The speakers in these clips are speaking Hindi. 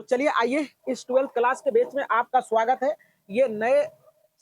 तो चलिए आइए इस 12th क्लास के बैच में आपका स्वागत है। ये नए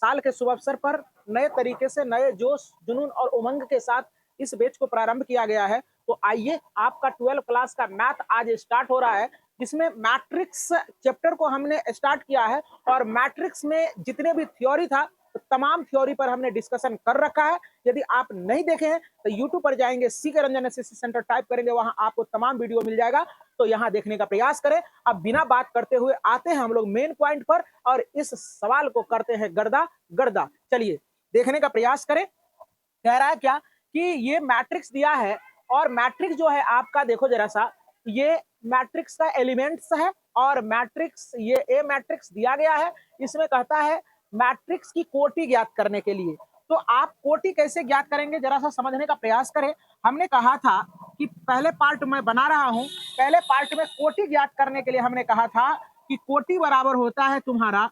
साल के शुभ अवसर पर नए तरीके से नए जोश, जुनून और उमंग के साथ इस बैच को प्रारंभ किया गया है। तो आइए आपका 12th क्लास का मैथ आज स्टार्ट हो रहा है, जिसमें मैट्रिक्स चैप्टर को हमने स्टार्ट किया है और मैट्रिक्स में जितने भी थ्योरी था तमाम थ्योरी पर हमने डिस्कशन कर रखा है। यदि आप नहीं देखे हैं तो यूट्यूब पर जाएंगे, CK Ranjan SSC centre type करेंगे, वहां आपको तमाम वीडियो मिल जाएगा। तो यहाँ देखने का प्रयास करें। अब बिना बात करते हुए आते हैं हम लोग मेन पॉइंट पर और इस सवाल को करते हैं गर्दा गर्दा। चलिए देखने का प्रयास करें। कह रहा है क्या कि ये मैट्रिक्स दिया है और मैट्रिक्स जो है आपका, देखो जरा सा, ये मैट्रिक्स का एलिमेंट्स है और मैट्रिक्स ये ए मैट्रिक्स दिया गया है। इसमें कहता है मैट्रिक्स की कोटि ज्ञात करने के लिए। तो आप कोटि कैसे ज्ञात करेंगे जरा सा समझने का प्रयास करें। हमने कहा था कि पहले पार्ट में बना रहा हूं, पहले पार्ट में कोटि ज्ञात करने के लिए हमने कहा था कि कोटि बराबर होता है तुम्हारा,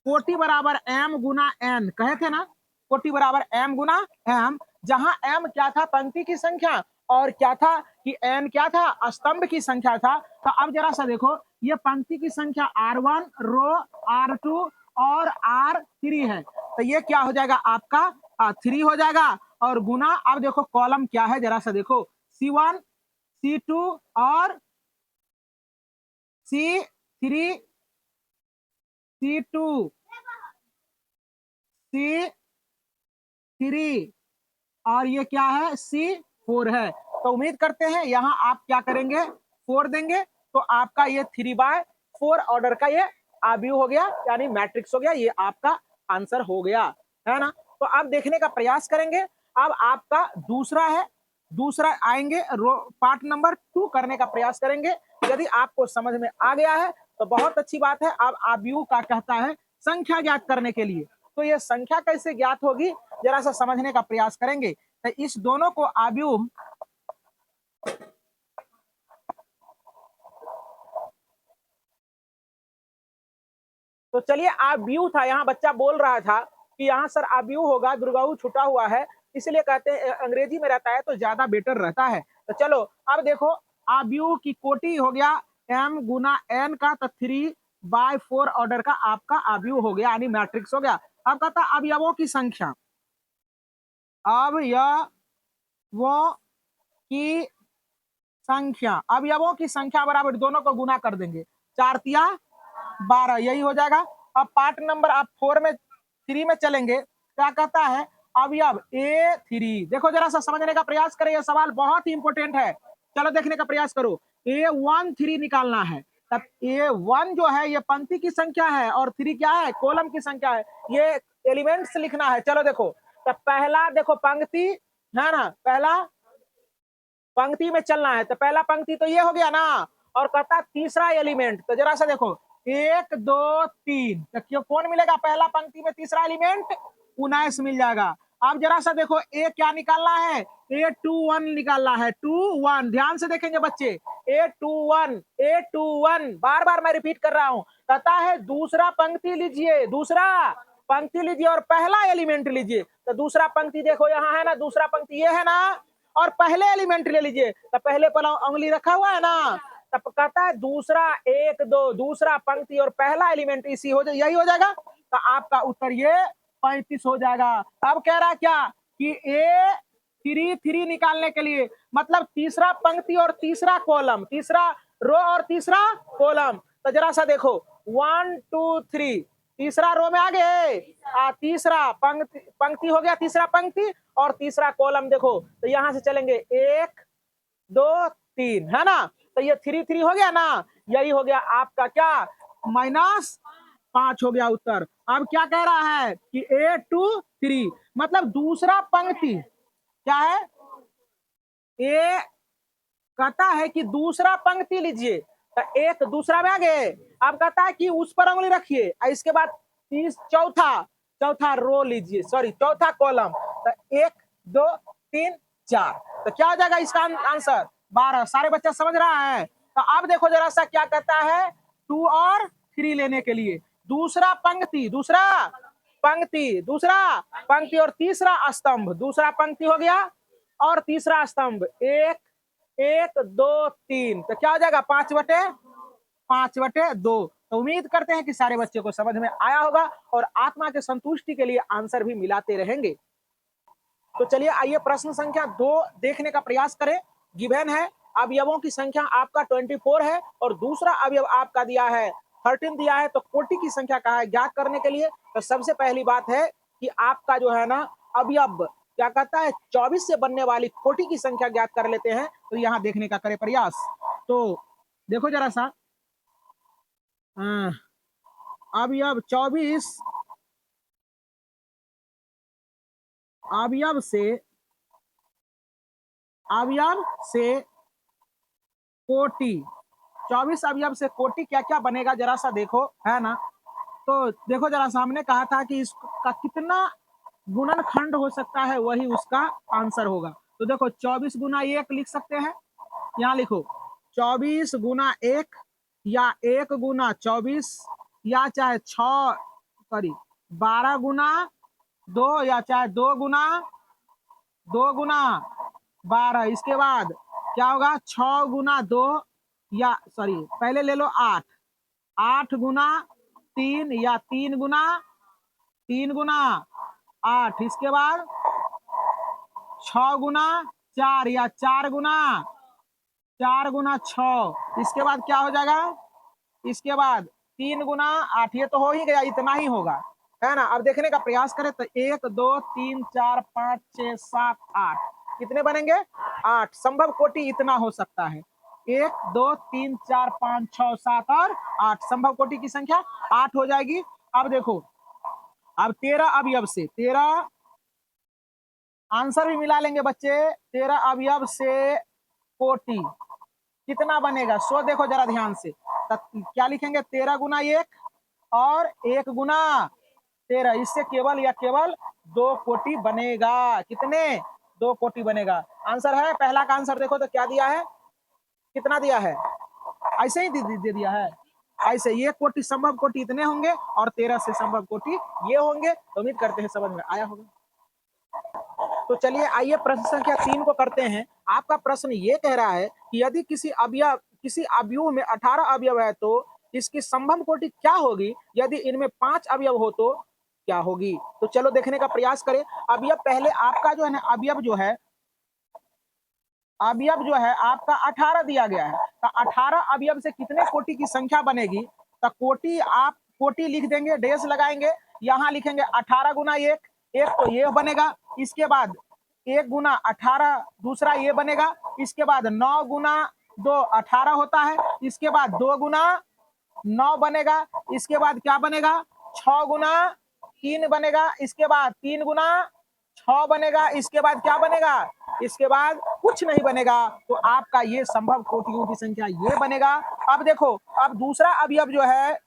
कोटि बराबर m गुना n, कहे थे ना, कोटि बराबर m गुना m, जहां m क्या था, पंक्ति की संख्या, और क्या था कि n क्या था, स्तंभ की संख्या था। तो अब जरा सा देखो, ये पंक्ति की संख्या r1, रो r2 और r3 है। तो ये क्या हो जाएगा आपका 3 हो जाएगा, और गुना, अब देखो कॉलम क्या है जरा सा देखो, C1, C2 और C3, C2, C3 और ये क्या है, C4 है। तो उम्मीद करते हैं यहाँ आप क्या करेंगे, 4 देंगे तो आपका ये 3/4 ऑर्डर का ये आव्यूह हो गया, यानी मैट्रिक्स हो गया। ये आपका आंसर हो गया, है ना। तो अब देखने का प्रयास करेंगे। अब आपका दूसरा है, दूसरा आएंगे, पार्ट नंबर 2 करने का प्रयास करेंगे। यदि आपको समझ में आ गया है तो बहुत अच्छी बात है। अब आव्यूह का कहता है संख्या ज्ञात करने के लिए। तो ये संख्या कैसे ज्ञात होगी जरा सा समझने का प्रयास करेंगे। तो इस दोनों को आव्यूह, तो चलिए आव्यूह था, यहाँ बच्चा बोल रहा था कि यहाँ सर आव्यूह होगा, दुर्गाऊ छुटा हुआ है, इसलिए कहते हैं अंग्रेजी में रहता है तो ज्यादा बेटर रहता है। तो चलो अब देखो, आव्यूह की कोटि हो गया m गुना n का, तो 3/4 ऑर्डर का आपका आव्यूह हो गया, यानी मैट्रिक्स हो गया। अब कहता अवयवों की संख्या, अवयवों की संख्या, अवयवों की संख्या बराबर दोनों को गुना कर देंगे, 4 तिया 12, यही हो जाएगा। अब पार्ट नंबर आप 3 में चलेंगे, क्या कहता है, अवयव A3। देखो जरा सा समझने का प्रयास करें, यह सवाल बहुत ही इंपॉर्टेंट है। चलो देखने का प्रयास करो। A13 निकालना है। तब A1 जो है ये पंक्ति की संख्या है और 3 क्या है, कॉलम की संख्या है। ये एलिमेंट्स लिखना है। चलो देखो, तब पहला देखो पंक्ति है ना, पहला पंक्ति में चलना है, तो पहला पंक्ति तो ये हो गया ना, और कहता तीसरा एलिमेंट। तो जरा सा देखो, 1 2 3, तो क्यों कौन मिलेगा पहला पंक्ति में तीसरा एलिमेंट, 19 मिल जाएगा। अब जरा सा देखो, ए क्या निकालना है, A21 निकालना है, 21, ध्यान से देखेंगे बच्चे, A21 बार बार मैं रिपीट कर रहा हूं। कहता है दूसरा पंक्ति लीजिए, दूसरा पंक्ति लीजिए और पहला एलिमेंट लीजिए। तो दूसरा पंक्ति देखो यहाँ है ना, दूसरा पंक्ति ये है ना, और पहले एलिमेंट ले लीजिए। तो पहले पर उंगली रखा हुआ है ना, तब कहता है दूसरा 1 2, दूसरा पंक्ति और पहला एलिमेंट इसी हो जाए, यही हो जाएगा। तो आपका उत्तर ये 35 हो जाएगा। अब कह रहा क्या कि A3 निकालने के लिए, मतलब तीसरा पंक्ति और तीसरा कॉलम, तीसरा रो और तीसरा कॉलम। तो जरा सा देखो, 1 2 3, तीसरा रो में आ गए, तीसरा पंक्ति हो गया, तीसरा पंक्ति और तीसरा कॉलम। देखो तो यहां से चलेंगे 1 2 3, है ना। तो ये 3 हो गया ना, यही हो गया आपका क्या, -5 हो गया उत्तर। अब क्या कह रहा है कि A23 मतलब दूसरा पंक्ति क्या है, ए कहता है कि दूसरा पंक्ति लीजिए। तो एक दूसरा में आ गए। अब कहता है कि उस पर उंगली रखिए और इसके बाद चौथा रो लीजिए, सॉरी चौथा कॉलम। तो 1 2 3 4, तो क्या हो जाएगा इसका आंसर, 12। सारे बच्चे समझ रहा है। तो अब देखो जरा सा क्या कहता है, 2 और 3 लेने के लिए दूसरा पंक्ति, दूसरा पंक्ति और तीसरा स्तंभ, दूसरा पंक्ति हो गया और तीसरा स्तंभ, 1 1 2 3, तो क्या हो जाएगा 5/4, 5/2। तो उम्मीद करते हैं कि सारे बच्चे को समझ में आया होगा और आत्मा के संतुष्टि के लिए आंसर भी मिलाते रहेंगे। तो चलिए आइए प्रश्न संख्या 2 देखने का प्रयास करें। गिवन है अवयवों की संख्या आपका 24 है और दूसरा अवयव आपका दिया है 13 दिया है। तो कोटि की संख्या कहा है ज्ञात करने के लिए। तो सबसे पहली बात है कि आपका जो है ना अवयव क्या कहता है 24 से बनने वाली कोटि की संख्या ज्ञात कर लेते हैं। तो यहाँ देखने का करें प्रयास। तो देखो जरा सा अवयव 24 अवयव से कोटि 24 अवयव से कोटि क्या क्या बनेगा जरा सा देखो, है ना। तो देखो जरा सामने कहा था कि इसका कितना गुणनखंड हो सकता है वही उसका आंसर होगा। तो देखो 24 गुना 1 लिख सकते हैं, यहाँ लिखो 24 गुना 1 या 1 गुना 24 या चाहे 12 गुना 2 या चाहे 2 गुना 12। इसके बाद क्या होगा 6 गुना 2 या पहले ले लो 8 गुना 3 या 3 गुना 8। इसके बाद 6 गुना 4 या 4 गुना 6। इसके बाद क्या हो जाएगा, इसके बाद 3 गुना 8। ये तो हो ही गया, इतना ही होगा, है ना। अब देखने का प्रयास करें तो 1 2 3 4 5 6 7 8 कितने बनेंगे 8। संभव कोटि इतना हो सकता है 1 2 3 4 5 6 7 और 8। संभव कोटि की संख्या 8 हो जाएगी। अब देखो अब 13 अवयव से 13 आंसर भी मिला लेंगे बच्चे। 13 अवयव से कोटि कितना बनेगा सो देखो जरा ध्यान से। क्या लिखेंगे 13 गुना 1 और 1 गुना 13। इससे केवल या केवल 2 कोटि बनेगा। कितने 2 कोटि बनेगा। आंसर है पहला का आंसर देखो तो क्या दिया है, कितना दिया है, ऐसे ही दे दिया है। ऐसे ये कोटि संभव कोटि इतने होंगे और 13 से संभव कोटि ये होंगे। तो उम्मीद करते हैं समझ में आया होगा। तो चलिए आइए प्रश्न संख्या 3 को करते हैं। आपका प्रश्न ये कह रहा है कि यदि किसी अवयव में 18 अवयव है तो इसकी संभव कोटि क्या होगी, यदि इनमें 5 अवयव हो तो क्या होगी। तो चलो देखने का प्रयास करें। अवयव पहले आपका जो है ना अवयव जो है आपका 18 दिया गया है। तो 18 अवयव से कितने कोटि की संख्या बनेगी। तो कोटि लिख देंगे, डेश लगाएंगे, यहाँ लिखेंगे 18 गुना 1 तो ये बनेगा। इसके बाद 1 गुना 18 दूसरा ये बनेगा। इसके बाद 9 गुना 2 18 होता है। इसके बाद 2 गुना 9 बनेगा। इसके बाद क्या बनेगा 6 गुना 3 बनेगा। इसके बाद 3 गुना 6 बनेगा। इसके बाद क्या बनेगा, इसके बाद कुछ नहीं बनेगा। तो आपका ये संभव कोटियों की संख्या ये बनेगा। अब देखो अब दूसरा अवयव जो है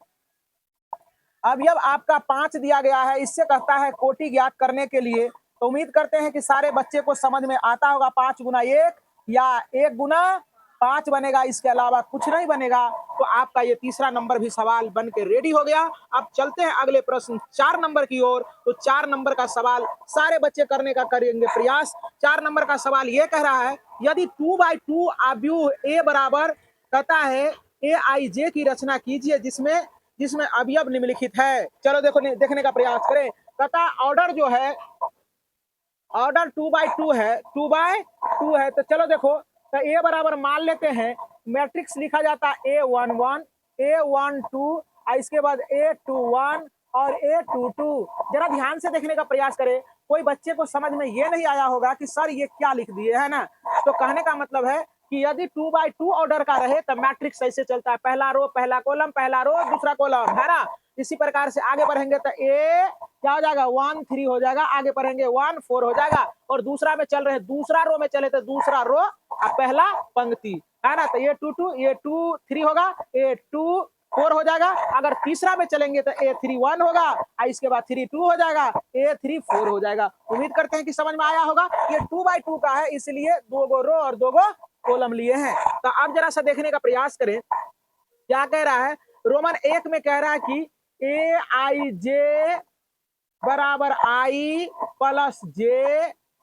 अवयव आपका 5 दिया गया है। इससे कहता है कोटि ज्ञात करने के लिए। तो उम्मीद करते हैं कि सारे बच्चे को समझ में आता होगा। 5 गुना 1 या 1 गुना 5 बनेगा, इसके अलावा कुछ नहीं बनेगा। तो आपका ये तीसरा नंबर भी सवाल बन के रेडी हो गया। अब चलते हैं अगले प्रश्न 4 नंबर की ओर। तो 4 नंबर का सवाल सारे बच्चे करने का करेंगे प्रयास। 4 नंबर का सवाल ये कह रहा है यदि 2/2 अवयव ए बराबर कहता है AIJ की रचना कीजिए जिसमें अवयव निम्नलिखित है। चलो देखो देखने का प्रयास करें। कहता ऑर्डर जो है ऑर्डर 2/2 है 2/2 है। तो चलो देखो तो ए बराबर मान लेते हैं मैट्रिक्स लिखा जाता है A11 A12 इसके बाद A21 और A22। जरा ध्यान से देखने का प्रयास करें। कोई बच्चे को समझ में ये नहीं आया होगा कि सर ये क्या लिख दिए है ना। तो कहने का मतलब है कि यदि 2/2 ऑर्डर का रहे तो मैट्रिक्स ऐसे चलता है, पहला रो पहला कॉलम, पहला रो दूसरा कॉलम, है ना। इसी प्रकार से आगे बढ़ेंगे तो ए क्या हो जाएगा 1 3 हो जाएगा। आगे बढ़ेंगे 1 4 हो जाएगा। और दूसरा में चल रहे दूसरा रो में चले तो दूसरा रो और पहला पंक्ति, है ना। तो A22 A2 3 होगा, A2 4 हो जाएगा। अगर तीसरा में चलेंगे तो A3 1 होगा और इसके बाद 3 2 हो जाएगा, A3 4 हो जाएगा। उम्मीद करते हैं कि समझ में आया होगा। ये 2/2 का है इसलिए 2 गो रो और 2 गो कॉलम लिए हैं। तो अब जरा सा देखने का प्रयास करें क्या कह रहा है। रोमन 1 में कह रहा है कि AIJ बराबर I प्लस J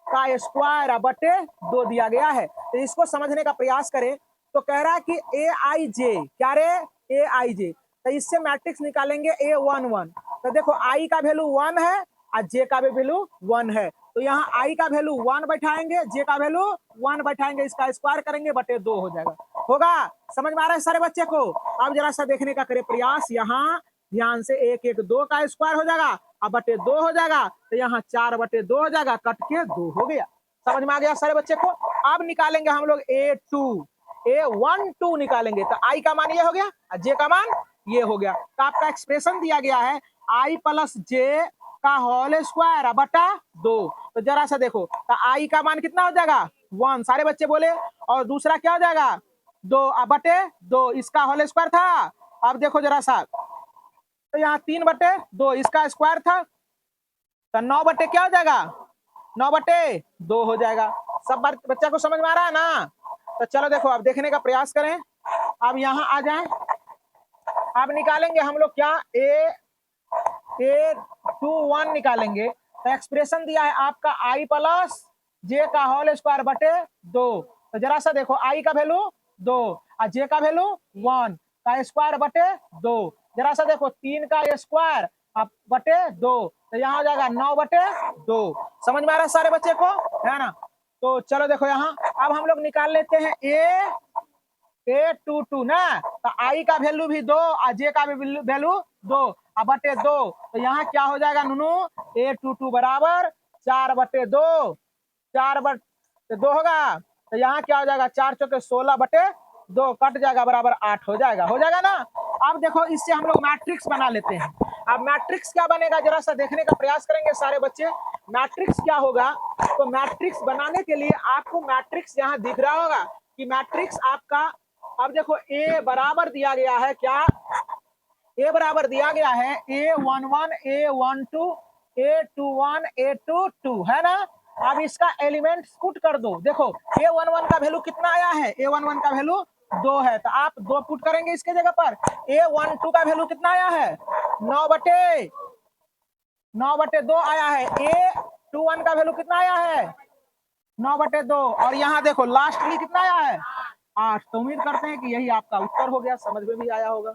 का स्क्वायर बटे 2 दिया गया है। तो इसको समझने का प्रयास करें। तो कह रहा है कि AIJ क्या रे ए आई जे। तो इससे मैट्रिक्स निकालेंगे A11। तो देखो आई का वैल्यू 1 है और जे का भी वैल्यू 1 है, तो यहाँ आई का वैल्यू 1 बैठाएंगे, जे का वैल्यू 1 बैठाएंगे, इसका स्क्वायर करेंगे बटे 2 हो जाएगा। होगा, समझ में आ रहा है सारे बच्चे को? अब जरा सा देखने का करे प्रयास, यहाँ ध्यान से 1 1 2 का स्क्वायर हो जाएगा और बटे 2 हो जाएगा, तो यहाँ 4 बटे 2 हो जाएगा, कट के 2 हो गया। समझ में आ गया सारे बच्चे को? अब निकालेंगे हम लोग A12 निकालेंगे, तो आई का मान ये हो गया और जे का मान ये हो गया। तो आपका एक्सप्रेशन दिया गया है आई प्लस जे का होल स्क्वायर बटा 2। तो जरा सा देखो, तो आई का मान कितना हो जाएगा 1, सारे बच्चे बोले, और दूसरा क्या हो जाएगा 2 बटे 2, इसका होल स्क्वायर था। अब देखो जरा सा, तो यहाँ 3 बटे 2 इसका स्क्वायर था, तो 9 बटे क्या हो जाएगा 9 बटे 2 हो जाएगा। सब बच्चा को समझ में आ रहा है ना? तो चलो देखो, अब देखने का प्रयास करें। अब यहाँ आ जाएं, अब निकालेंगे हम लोग क्या A21 निकालेंगे। तो एक्सप्रेशन दिया है आपका आई प्लस जे का होल स्क्वायर बटे 2। तो जरा सा देखो, आई का वैल्यू 2 और जे का वैल्यू 1 का स्क्वायर बटे 2। जरा सा देखो, 3 का स्क्वायर बटे 2, तो यहाँ हो जाएगा 9 बटे 2। समझ में आ रहा है सारे बच्चे को, है ना? तो चलो देखो, यहाँ अब हम लोग निकाल लेते हैं A22 ना। तो आई का वैल्यू भी 2 और जे का भी वैल्यू 2 और बटे 2, तो यहाँ क्या हो जाएगा नुनू, A22 बराबर 4 बटे 2, 4 बटे 2 होगा। तो यहाँ क्या हो जाएगा, 4 चौके 16 बटे 2, कट जाएगा बराबर 8 हो जाएगा। हो जाएगा ना? अब देखो, इससे हम लोग मैट्रिक्स बना लेते हैं। अब मैट्रिक्स क्या बनेगा, जरा सा देखने का प्रयास करेंगे सारे बच्चे। मैट्रिक्स क्या होगा, तो मैट्रिक्स बनाने के लिए आपको मैट्रिक्स यहाँ दिख रहा होगा कि मैट्रिक्स आपका, अब देखो ए बराबर दिया गया है, क्या ए बराबर दिया गया है A11 A12 A21 A22, है ना? अब इसका एलिमेंट्स पुट कर दो। देखो A11 का वैल्यू कितना आया है, A11 का वैल्यू 2 है, तो आप 2 पुट करेंगे इसके जगह पर। A12 का वैल्यू कितना आया है 9 बटे 2 आया है। A21 का वैल्यू कितना आया है 9 बटे 2, और यहाँ देखो लास्टली कितना आया है 8। तो उम्मीद करते हैं कि यही आपका उत्तर हो गया, समझ में भी आया होगा।